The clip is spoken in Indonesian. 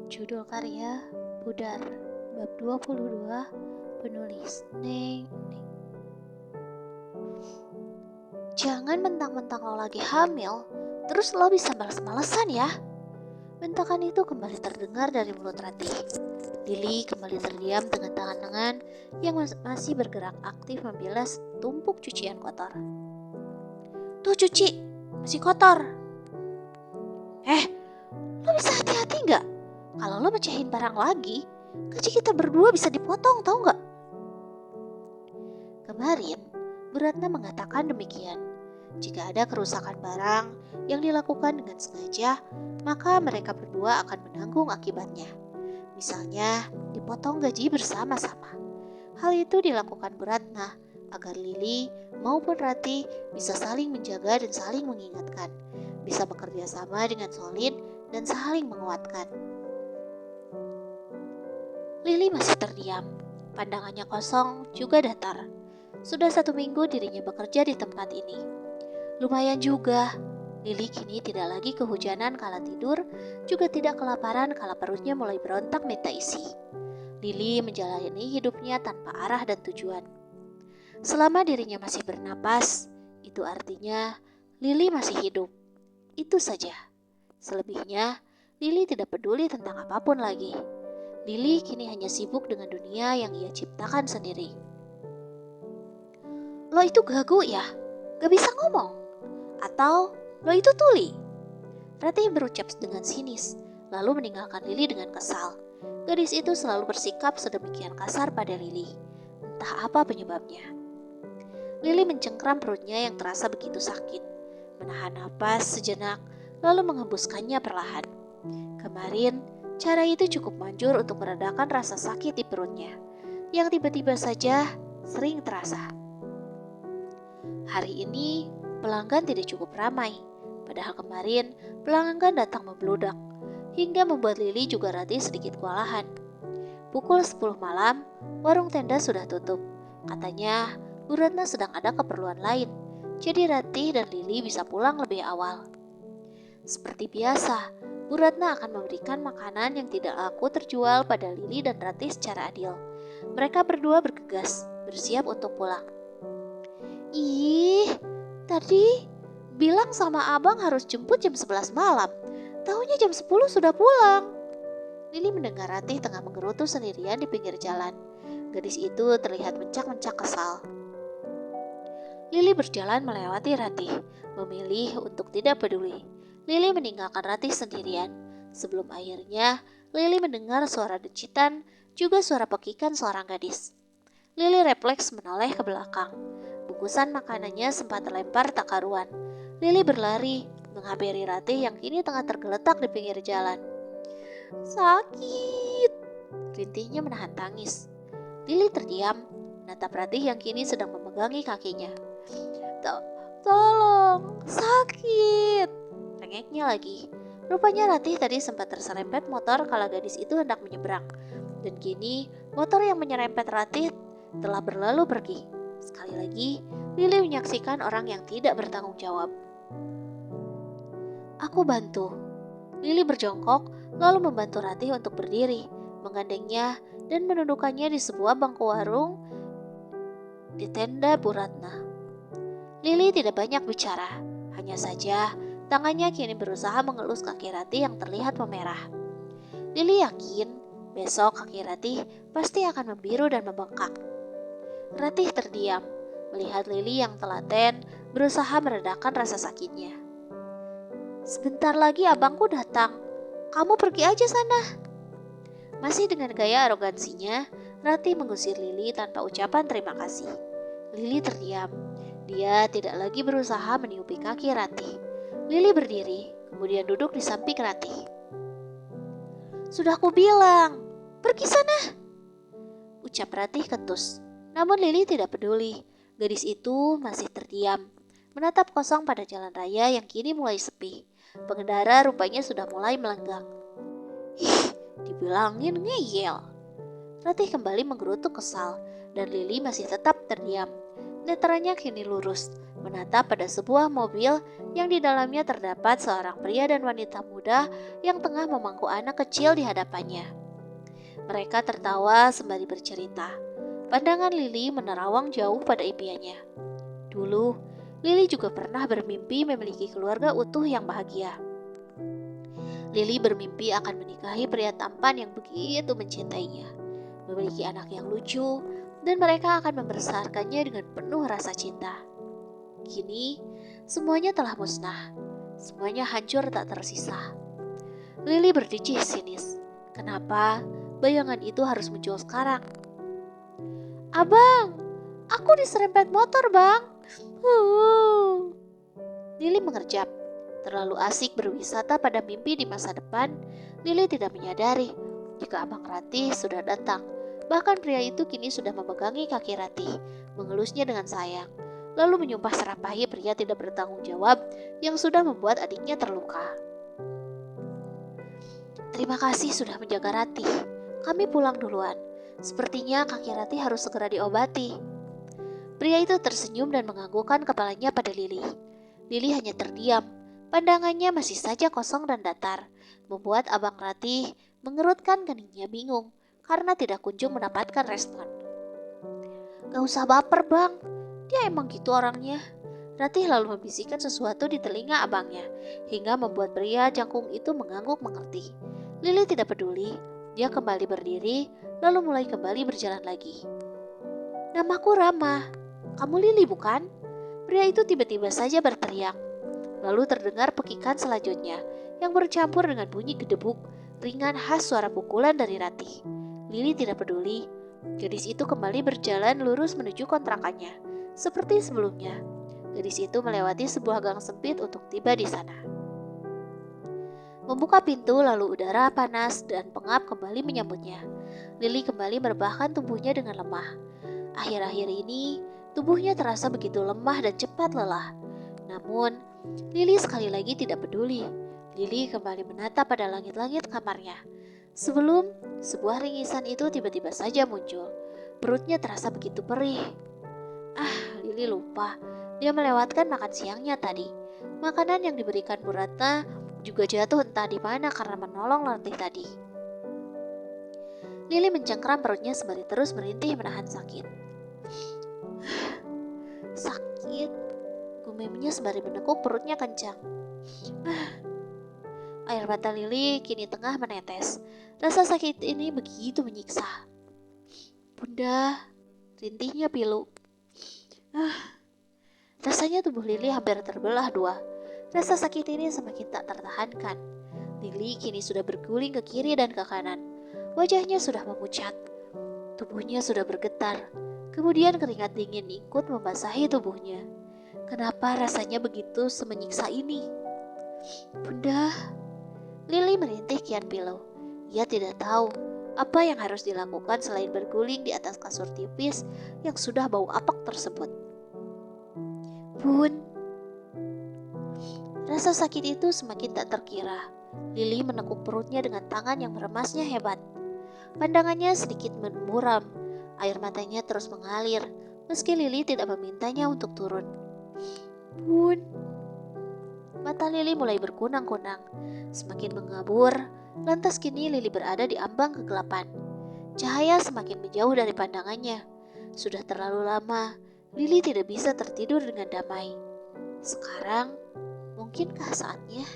Judul karya Budar, bab 22, penulis Neng. Jangan mentang-mentang lo lagi hamil, terus lo bisa males-malesan ya. Bentakan itu kembali terdengar dari mulut Ratih. Lili kembali terdiam dengan tangan-tangan yang masih bergerak aktif membilas tumpuk cucian kotor. Tuh cuci, masih kotor. Lo bisa hati-hati nggak? Kalau lo mecahin barang lagi, gaji kita berdua bisa dipotong, tahu nggak? Kemarin, Bu Ratna mengatakan demikian. Jika ada kerusakan barang yang dilakukan dengan sengaja, maka mereka berdua akan menanggung akibatnya. Misalnya, dipotong gaji bersama-sama. Hal itu dilakukan Bu Ratna agar Lili maupun Ratih bisa saling menjaga dan saling mengingatkan, bisa bekerja sama dengan solid dan saling menguatkan. Lili masih terdiam, pandangannya kosong juga datar. Sudah 1 minggu dirinya bekerja di tempat ini. Lumayan juga, Lili kini tidak lagi kehujanan kala tidur, juga tidak kelaparan kala perutnya mulai berontak minta isi. Lili menjalani hidupnya tanpa arah dan tujuan. Selama dirinya masih bernapas, itu artinya Lili masih hidup. Itu saja. Selebihnya, Lili tidak peduli tentang apapun lagi. Lili kini hanya sibuk dengan dunia yang ia ciptakan sendiri. Lo itu gagu ya? Gak bisa ngomong? Atau lo itu tuli? Ratih berucap dengan sinis, lalu meninggalkan Lili dengan kesal. Gadis itu selalu bersikap sedemikian kasar pada Lili. Entah apa penyebabnya. Lili mencengkram perutnya yang terasa begitu sakit. Menahan napas sejenak, lalu menghembuskannya perlahan. Kemarin, cara itu cukup manjur untuk meredakan rasa sakit di perutnya, yang tiba-tiba saja sering terasa. Hari ini, pelanggan tidak cukup ramai. Padahal kemarin, pelanggan datang membludak, hingga membuat Lili juga Ratih sedikit kewalahan. Pukul 10 malam, warung tenda sudah tutup. Katanya, Bu Ratna sedang ada keperluan lain, jadi Ratih dan Lili bisa pulang lebih awal. Seperti biasa, Bu Ratna akan memberikan makanan yang tidak laku terjual pada Lili dan Ratih secara adil. Mereka berdua bergegas, bersiap untuk pulang. Ih, tadi bilang sama abang harus jemput jam 11 malam. Taunya jam 10 sudah pulang. Lili mendengar Ratih tengah menggerutu sendirian di pinggir jalan. Gadis itu terlihat mencak-mencak kesal. Lili berjalan melewati Ratih, memilih untuk tidak peduli. Lili meninggalkan Ratih sendirian. Sebelum akhirnya, Lili mendengar suara decitan, juga suara pekikan seorang gadis. Lili refleks menoleh ke belakang. Bungkusan makanannya sempat terlempar tak karuan. Lili berlari, menghampiri Ratih yang kini tengah tergeletak di pinggir jalan. Sakit, rintihnya menahan tangis. Lili terdiam, menatap Ratih yang kini sedang memegangi kakinya. Tolong, sakit, rengeknya lagi. Rupanya Ratih tadi sempat terserempet motor kala gadis itu hendak menyeberang. Dan kini motor yang menyerempet Ratih telah berlalu pergi. Sekali lagi, Lili menyaksikan orang yang tidak bertanggung jawab. Aku bantu. Lili berjongkok, lalu membantu Ratih untuk berdiri, menggandengnya dan menundukkannya di sebuah bangku warung di tenda Bu Ratna. Lili tidak banyak bicara, hanya saja tangannya kini berusaha mengelus kaki Ratih yang terlihat memerah. Lili yakin besok kaki Ratih pasti akan membiru dan membengkak. Ratih terdiam, melihat Lili yang telaten berusaha meredakan rasa sakitnya. Sebentar lagi abangku datang, kamu pergi aja sana. Masih dengan gaya arogansinya, Ratih mengusir Lili tanpa ucapan terima kasih. Lili terdiam. Dia tidak lagi berusaha meniupi kaki Ratih. Lili berdiri, kemudian duduk di samping Ratih. Sudah ku bilang, pergi sana, ucap Ratih ketus. Namun Lili tidak peduli. Gadis itu masih terdiam, menatap kosong pada jalan raya yang kini mulai sepi. Pengendara rupanya sudah mulai melenggang. Ih, dibilangin ngeyel. Ratih kembali menggerutu kesal, dan Lili masih tetap terdiam. Netranya kini lurus, menatap pada sebuah mobil yang di dalamnya terdapat seorang pria dan wanita muda yang tengah memangku anak kecil di hadapannya. Mereka tertawa sembari bercerita. Pandangan Lily menerawang jauh pada impiannya. Dulu, Lily juga pernah bermimpi memiliki keluarga utuh yang bahagia. Lily bermimpi akan menikahi pria tampan yang begitu mencintainya, memiliki anak yang lucu, dan mereka akan membesarkannya dengan penuh rasa cinta. Kini, semuanya telah musnah. Semuanya hancur tak tersisa. Lily berdicih sinis. Kenapa bayangan itu harus muncul sekarang? Abang, aku diserempet motor, Bang. Lily mengerjap. Terlalu asik berwisata pada mimpi di masa depan, Lily tidak menyadari jika Abang Ratih sudah datang. Bahkan pria itu kini sudah memegangi kaki Ratih, mengelusnya dengan sayang, lalu menyumpah serapahi pria tidak bertanggung jawab yang sudah membuat adiknya terluka. Terima kasih sudah menjaga Ratih. Kami pulang duluan. Sepertinya kaki Ratih harus segera diobati. Pria itu tersenyum dan menganggukkan kepalanya pada Lily. Lily hanya terdiam. Pandangannya masih saja kosong dan datar, membuat Abang Ratih mengerutkan keningnya bingung karena tidak kunjung mendapatkan respon. Gak usah baper, Bang. Dia emang gitu orangnya. Ratih lalu membisikkan sesuatu di telinga abangnya, hingga membuat pria jangkung itu mengangguk mengerti. Lily tidak peduli. Dia kembali berdiri, lalu mulai kembali berjalan lagi. Namaku Rama. Kamu Lily bukan? Pria itu tiba-tiba saja berteriak. Lalu terdengar pekikan selanjutnya yang bercampur dengan bunyi gedebuk ringan khas suara pukulan dari Ratih. Lily tidak peduli. Gadis itu kembali berjalan lurus menuju kontrakannya. Seperti sebelumnya, gadis itu melewati sebuah gang sempit untuk tiba di sana. Membuka pintu lalu udara panas dan pengap kembali menyambutnya. Lily kembali merebahkan tubuhnya dengan lemah. Akhir-akhir ini, tubuhnya terasa begitu lemah dan cepat lelah. Namun, Lily sekali lagi tidak peduli. Lily kembali menatap pada langit-langit kamarnya. Sebelum sebuah ringisan itu tiba-tiba saja muncul. Perutnya terasa begitu perih. Lily lupa. Dia melewatkan makan siangnya tadi. Makanan yang diberikan Bu Ratna juga jatuh entah di mana karena menolong Ratih tadi. Lily mencengkram perutnya sembari terus merintih menahan sakit. Sakit. Gumemnya sembari menekuk perutnya kencang. Air mata Lily kini tengah menetes. Rasa sakit ini begitu menyiksa. Bunda, rintihnya pilu. Rasanya tubuh Lily hampir terbelah dua. Rasa sakit ini semakin tak tertahankan. Lily kini sudah berguling ke kiri dan ke kanan. Wajahnya sudah memucat. Tubuhnya sudah bergetar. Kemudian keringat dingin ikut membasahi tubuhnya. Kenapa rasanya begitu semenyiksa ini? Bunda, Lily merintih kian pilau. Ia tidak tahu apa yang harus dilakukan selain berguling di atas kasur tipis yang sudah bau apek tersebut. Bun, rasa sakit itu semakin tak terkira. Lily menekuk perutnya dengan tangan yang meremasnya hebat. Pandangannya sedikit memuram. Air matanya terus mengalir, meski Lily tidak memintanya untuk turun. Bun. Mata Lily mulai berkunang-kunang, semakin mengabur. Lantas kini Lily berada di ambang kegelapan. Cahaya semakin menjauh dari pandangannya. Sudah terlalu lama, Lily tidak bisa tertidur dengan damai. Sekarang, mungkinkah saatnya?